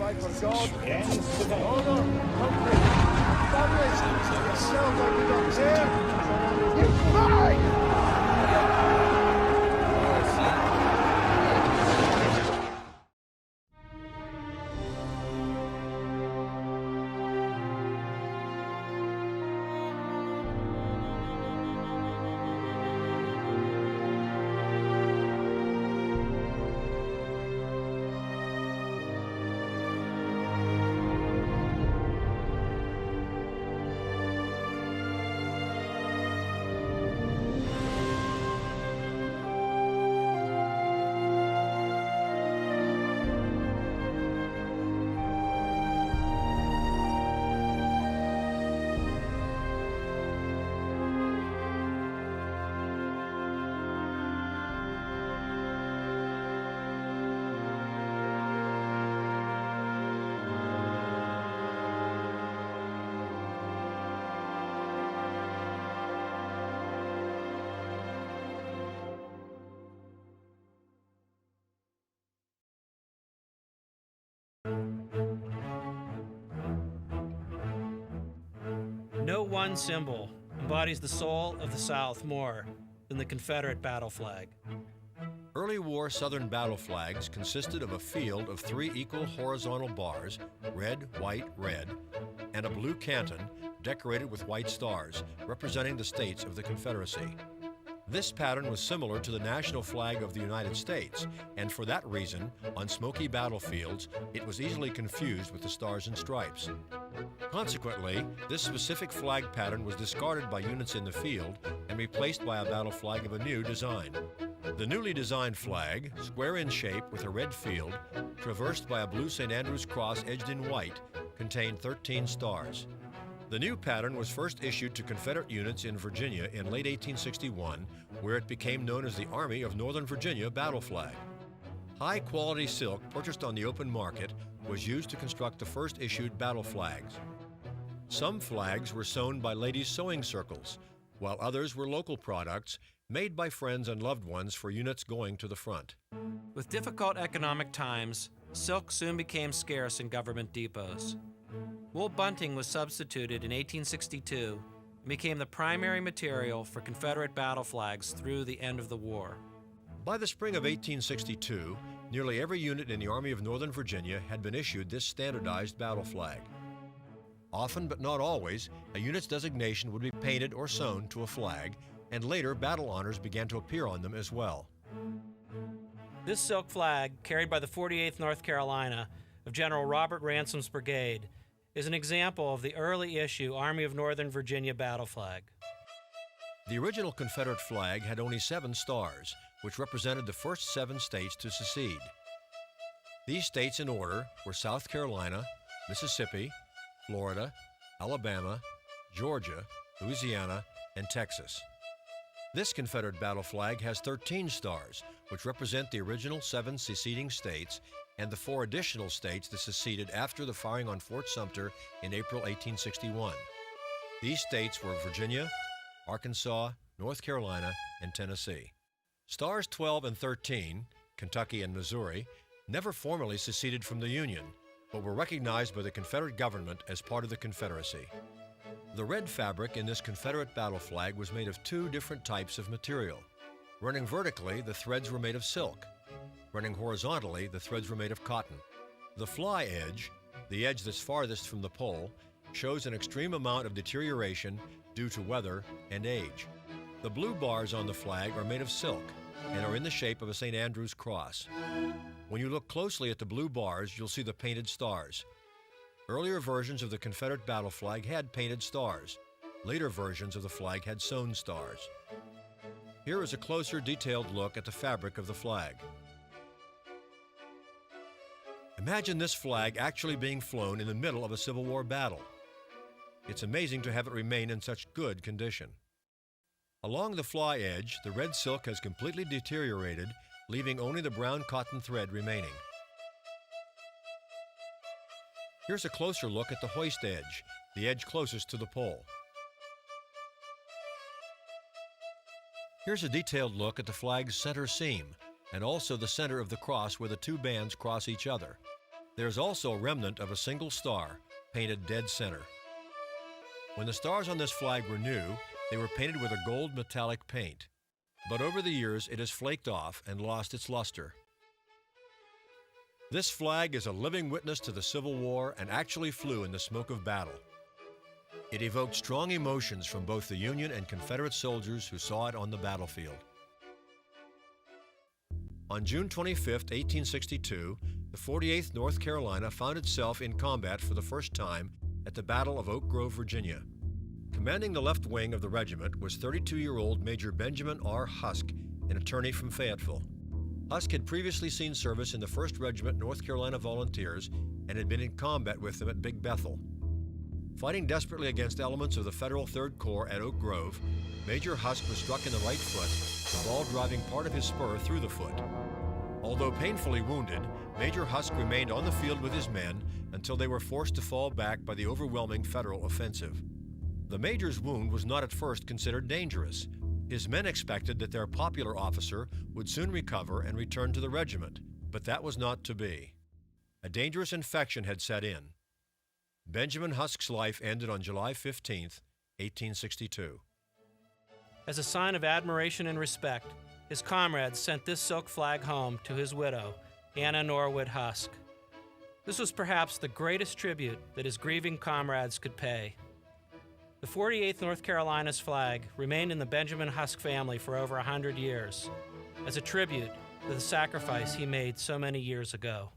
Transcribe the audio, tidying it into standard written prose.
fight for God, honor, country, family, yourself, I do not care. You fight! No one symbol embodies the soul of the South more than the Confederate battle flag. Early war Southern battle flags consisted of a field of 3 equal horizontal bars, red, white, red, and a blue canton decorated with white stars, representing the states of the Confederacy. This pattern was similar to the national flag of the United States, and for that reason, on smoky battlefields, it was easily confused with the Stars and Stripes. Consequently, this specific flag pattern was discarded by units in the field and replaced by a battle flag of a new design. The newly designed flag, square in shape with a red field, traversed by a blue St. Andrew's cross edged in white, contained 13 stars. The new pattern was first issued to Confederate units in Virginia in late 1861, where it became known as the Army of Northern Virginia battle flag. High-quality silk purchased on the open market was used to construct the first issued battle flags. Some flags were sewn by ladies' sewing circles, while others were local products made by friends and loved ones for units going to the front. With difficult economic times, silk soon became scarce in government depots. Wool bunting was substituted in 1862 and became the primary material for Confederate battle flags through the end of the war. By the spring of 1862, nearly every unit in the Army of Northern Virginia had been issued this standardized battle flag. Often, but not always, a unit's designation would be painted or sewn to a flag, and later battle honors began to appear on them as well. This silk flag, carried by the 48th North Carolina of General Robert Ransom's brigade, is an example of the early issue Army of Northern Virginia battle flag. The original Confederate flag had only 7 stars, which represented the first 7 states to secede. These states in order were South Carolina, Mississippi, Florida, Alabama, Georgia, Louisiana, and Texas. This Confederate battle flag has 13 stars, which represent the original 7 seceding states and the 4 additional states that seceded after the firing on Fort Sumter in April 1861. These states were Virginia, Arkansas, North Carolina, and Tennessee. Stars 12 and 13, Kentucky and Missouri, never formally seceded from the Union, but were recognized by the Confederate government as part of the Confederacy. The red fabric in this Confederate battle flag was made of 2 different types of material. Running vertically, the threads were made of silk. Running horizontally, the threads were made of cotton. The fly edge, the edge that's farthest from the pole, shows an extreme amount of deterioration due to weather and age. The blue bars on the flag are made of silk and are in the shape of a St. Andrew's cross. When you look closely at the blue bars, you'll see the painted stars. Earlier versions of the Confederate battle flag had painted stars. Later versions of the flag had sewn stars. Here is a closer, detailed look at the fabric of the flag. Imagine this flag actually being flown in the middle of a Civil War battle. It's amazing to have it remain in such good condition. Along the fly edge, the red silk has completely deteriorated, leaving only the brown cotton thread remaining. Here's a closer look at the hoist edge, the edge closest to the pole. Here's a detailed look at the flag's center seam, and also the center of the cross where the 2 bands cross each other. There's also a remnant of a single star, painted dead center. When the stars on this flag were new, they were painted with a gold metallic paint. But over the years, it has flaked off and lost its luster. This flag is a living witness to the Civil War and actually flew in the smoke of battle. It evoked strong emotions from both the Union and Confederate soldiers who saw it on the battlefield. On June 25, 1862, the 48th North Carolina found itself in combat for the first time at the Battle of Oak Grove, Virginia. Commanding the left wing of the regiment was 32-year-old Major Benjamin R. Husk, an attorney from Fayetteville. Husk had previously seen service in the 1st Regiment North Carolina Volunteers and had been in combat with them at Big Bethel. Fighting desperately against elements of the Federal 3rd Corps at Oak Grove, Major Husk was struck in the right foot, the ball driving part of his spur through the foot. Although painfully wounded, Major Husk remained on the field with his men until they were forced to fall back by the overwhelming Federal offensive. The Major's wound was not at first considered dangerous. His men expected that their popular officer would soon recover and return to the regiment, but that was not to be. A dangerous infection had set in. Benjamin Husk's life ended on July 15, 1862. As a sign of admiration and respect, his comrades sent this silk flag home to his widow, Anna Norwood Husk. This was perhaps the greatest tribute that his grieving comrades could pay. The 48th North Carolina's flag remained in the Benjamin Husk family for over 100 years, as a tribute to the sacrifice he made so many years ago.